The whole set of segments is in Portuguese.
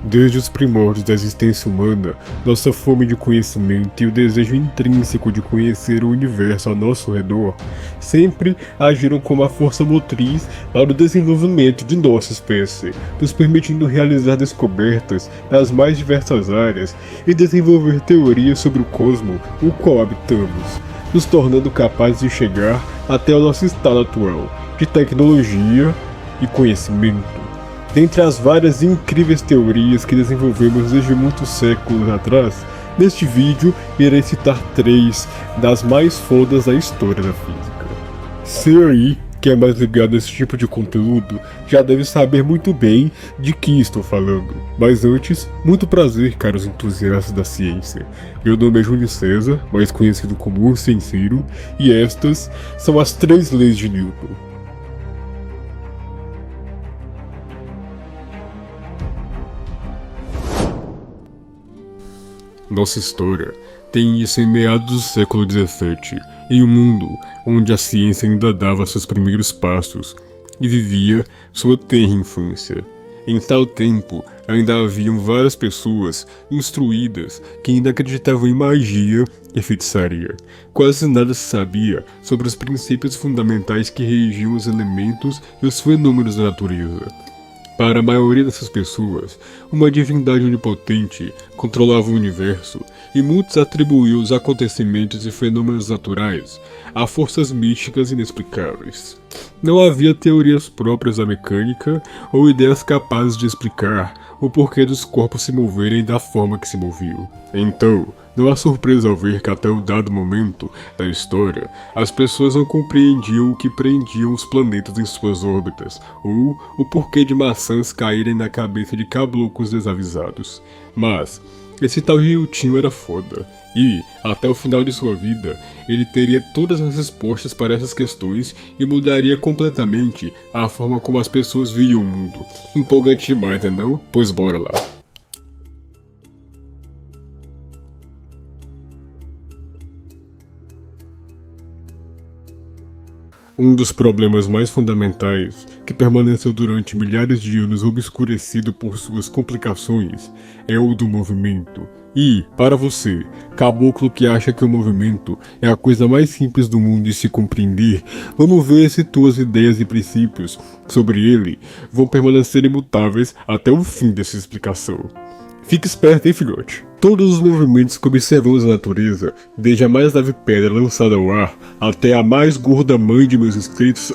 Desde os primórdios da existência humana, nossa fome de conhecimento e o desejo intrínseco de conhecer o universo ao nosso redor sempre agiram como a força motriz para o desenvolvimento de nossa espécie, nos permitindo realizar descobertas nas mais diversas áreas e desenvolver teorias sobre o cosmos o qual habitamos, nos tornando capazes de chegar até o nosso estado atual de tecnologia e conhecimento. Dentre as várias e incríveis teorias que desenvolvemos desde muitos séculos atrás, neste vídeo irei citar 3 das mais fodas da história da física. Você aí, que é mais ligado a esse tipo de conteúdo, já deve saber muito bem de que estou falando. Mas antes, muito prazer, caros entusiastas da ciência. Meu nome é Júlio César, mais conhecido como O Cienceiro, e estas são as 3 leis de Newton. Nossa história tem início em meados do século XVII, em um mundo onde a ciência ainda dava seus primeiros passos e vivia sua tenra infância. Em tal tempo, ainda haviam várias pessoas instruídas que ainda acreditavam em magia e feitiçaria. Quase nada se sabia sobre os princípios fundamentais que regiam os elementos e os fenômenos da natureza. Para a maioria dessas pessoas, uma divindade onipotente controlava o universo e muitos atribuíam os acontecimentos e fenômenos naturais a forças místicas inexplicáveis. Não havia teorias próprias da mecânica ou ideias capazes de explicar o porquê dos corpos se moverem da forma que se moviam. Então, não há surpresa ao ver que até um dado momento da história, as pessoas não compreendiam o que prendiam os planetas em suas órbitas, ou o porquê de maçãs caírem na cabeça de caboclos desavisados. Mas, esse tal Newton era foda, e, até o final de sua vida, ele teria todas as respostas para essas questões e mudaria completamente a forma como as pessoas viam o mundo. Empolgante demais, né não? Pois bora lá. Um dos problemas mais fundamentais, que permaneceu durante milhares de anos obscurecido por suas complicações, é o do movimento. E, para você, caboclo que acha que o movimento é a coisa mais simples do mundo de se compreender, vamos ver se tuas ideias e princípios sobre ele vão permanecer imutáveis até o fim dessa explicação. Fique esperto, hein, filhote? Todos os movimentos que observamos na natureza, desde a mais leve pedra lançada ao ar, até a mais gorda mãe de meus inscritos,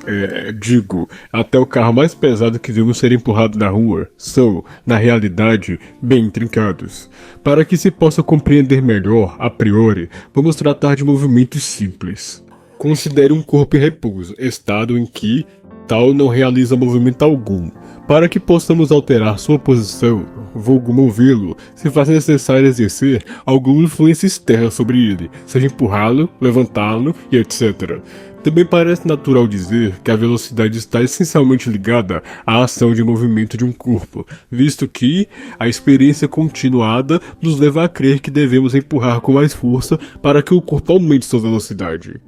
até o carro mais pesado que vemos ser empurrado na rua, são, na realidade, bem intrincados. Para que se possa compreender melhor, a priori, vamos tratar de movimentos simples. Considere um corpo em repouso, estado em que tal não realiza movimento algum. Para que possamos alterar sua posição, vulgo movê-lo, se faz necessário exercer alguma influência externa sobre ele, seja empurrá-lo, levantá-lo e etc. Também parece natural dizer que a velocidade está essencialmente ligada à ação de movimento de um corpo, visto que a experiência continuada nos leva a crer que devemos empurrar com mais força para que o corpo aumente sua velocidade.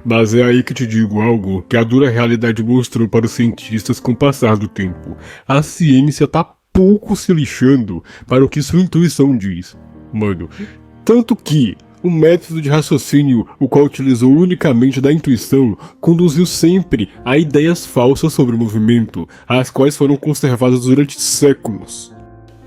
Mas é aí que te digo algo que a dura realidade mostrou para os cientistas com o passar do tempo. A ciência tá pouco se lixando para o que sua intuição diz. Mano, tanto que o método de raciocínio, o qual utilizou unicamente da intuição, conduziu sempre a ideias falsas sobre o movimento, as quais foram conservadas durante séculos.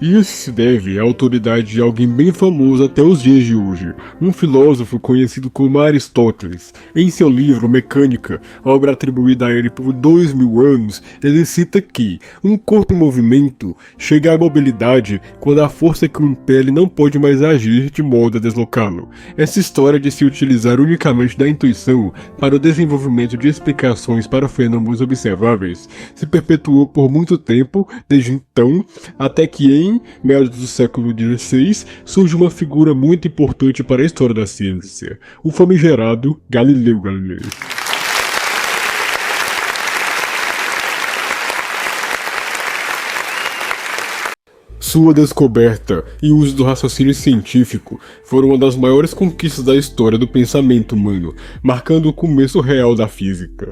Isso se deve à autoridade de alguém bem famoso até os dias de hoje, um filósofo conhecido como Aristóteles. Em seu livro Mecânica, obra atribuída a ele por 2000 anos, ele cita que um corpo em movimento chega à mobilidade quando a força que o impele não pode mais agir de modo a deslocá-lo. Essa história de se utilizar unicamente da intuição para o desenvolvimento de explicações para fenômenos observáveis se perpetuou por muito tempo, desde então, até que em meados do século XVI, surge uma figura muito importante para a história da ciência, o famigerado Galileu Galilei. Sua descoberta e uso do raciocínio científico foram uma das maiores conquistas da história do pensamento humano, marcando o começo real da física.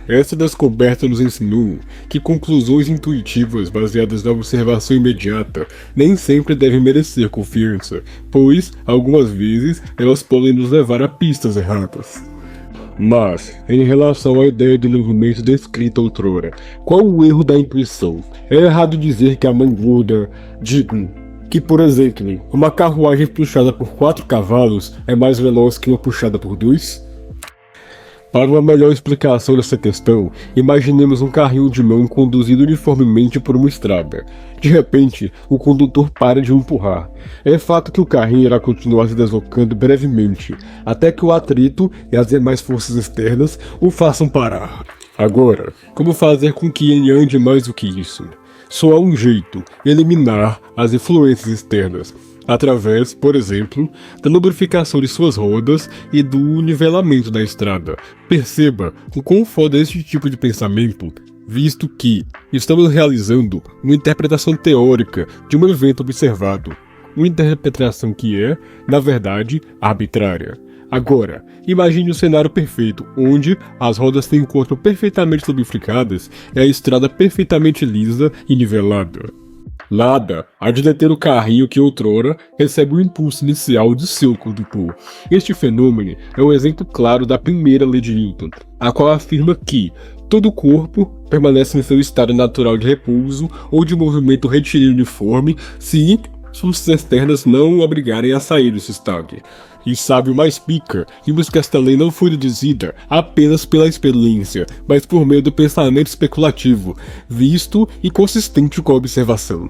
Essa descoberta nos ensinou que conclusões intuitivas baseadas na observação imediata nem sempre devem merecer confiança, pois, algumas vezes, elas podem nos levar a pistas erradas. Mas, em relação à ideia de movimento descrita outrora, qual o erro da intuição? É errado dizer que a mãe gorda, digo, que, por exemplo, uma carruagem puxada por 4 cavalos é mais veloz que uma puxada por 2? Para uma melhor explicação dessa questão, imaginemos um carrinho de mão conduzido uniformemente por uma estrada. De repente, o condutor para de empurrar. É fato que o carrinho irá continuar se deslocando brevemente, até que o atrito e as demais forças externas o façam parar. Agora, como fazer com que ele ande mais do que isso? Só há um jeito: eliminar as influências externas, através, por exemplo, da lubrificação de suas rodas e do nivelamento da estrada. Perceba o quão foda é este tipo de pensamento, visto que estamos realizando uma interpretação teórica de um evento observado, uma interpretação que é, na verdade, arbitrária. Agora, imagine o cenário perfeito, onde as rodas se encontram perfeitamente lubrificadas e a estrada perfeitamente lisa e nivelada. Nada há de deter o carrinho que outrora recebe o impulso inicial de seu condutor. Este fenômeno é um exemplo claro da primeira lei de Newton, a qual afirma que todo corpo permanece em seu estado natural de repouso ou de movimento retilíneo uniforme se forças externas não o obrigarem a sair desse estado. E sabe o mais pica? Vimos que esta lei não foi deduzida apenas pela experiência, mas por meio do pensamento especulativo, visto e consistente com a observação.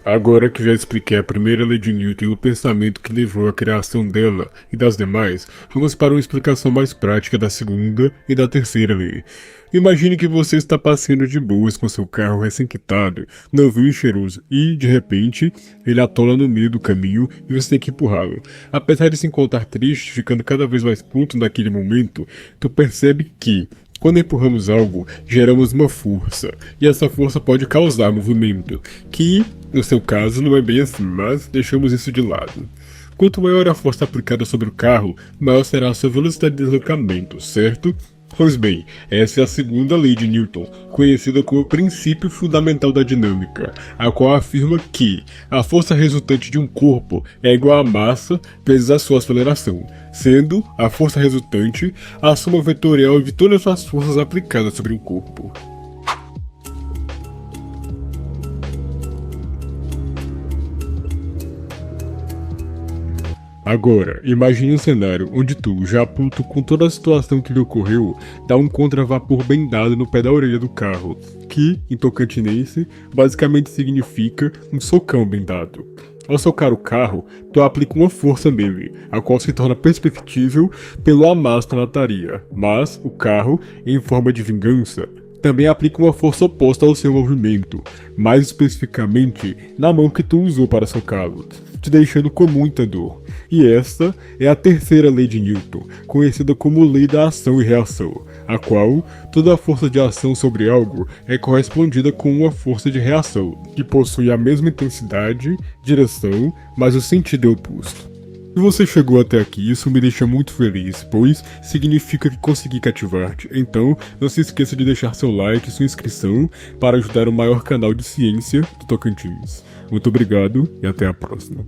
Agora que já expliquei a primeira lei de Newton e o pensamento que levou à criação dela e das demais, vamos para uma explicação mais prática da segunda e da terceira lei. Imagine que você está passeando de boas com seu carro recém-quitado, novinho e cheiroso, e, de repente, ele atola no meio do caminho e você tem que empurrá-lo. Apesar de se encontrar triste, ficando cada vez mais puto naquele momento, tu percebe que, quando empurramos algo, geramos uma força, e essa força pode causar movimento, que, no seu caso, não é bem assim, mas deixamos isso de lado. Quanto maior a força aplicada sobre o carro, maior será a sua velocidade de deslocamento, certo? Pois bem, essa é a segunda lei de Newton, conhecida como o princípio fundamental da dinâmica, a qual afirma que a força resultante de um corpo é igual à massa vezes a sua aceleração, sendo a força resultante a soma vetorial de todas as forças aplicadas sobre um corpo. Agora, imagine um cenário onde tu, já puto com toda a situação que lhe ocorreu, dá um contravapor bem dado no pé da orelha do carro, que, em tocantinense, basicamente significa um socão bem dado. Ao socar o carro, tu aplica uma força nele, a qual se torna perceptível pelo amasso na lataria, mas o carro, em forma de vingança, também aplica uma força oposta ao seu movimento, mais especificamente na mão que tu usou para socá-lo, te deixando com muita dor. E esta é a terceira lei de Newton, conhecida como lei da ação e reação, a qual toda a força de ação sobre algo é correspondida com uma força de reação, que possui a mesma intensidade, direção, mas o sentido é oposto. Se você chegou até aqui, isso me deixa muito feliz, pois significa que consegui cativar-te. Então, não se esqueça de deixar seu like e sua inscrição para ajudar o maior canal de ciência do Tocantins. Muito obrigado e até a próxima.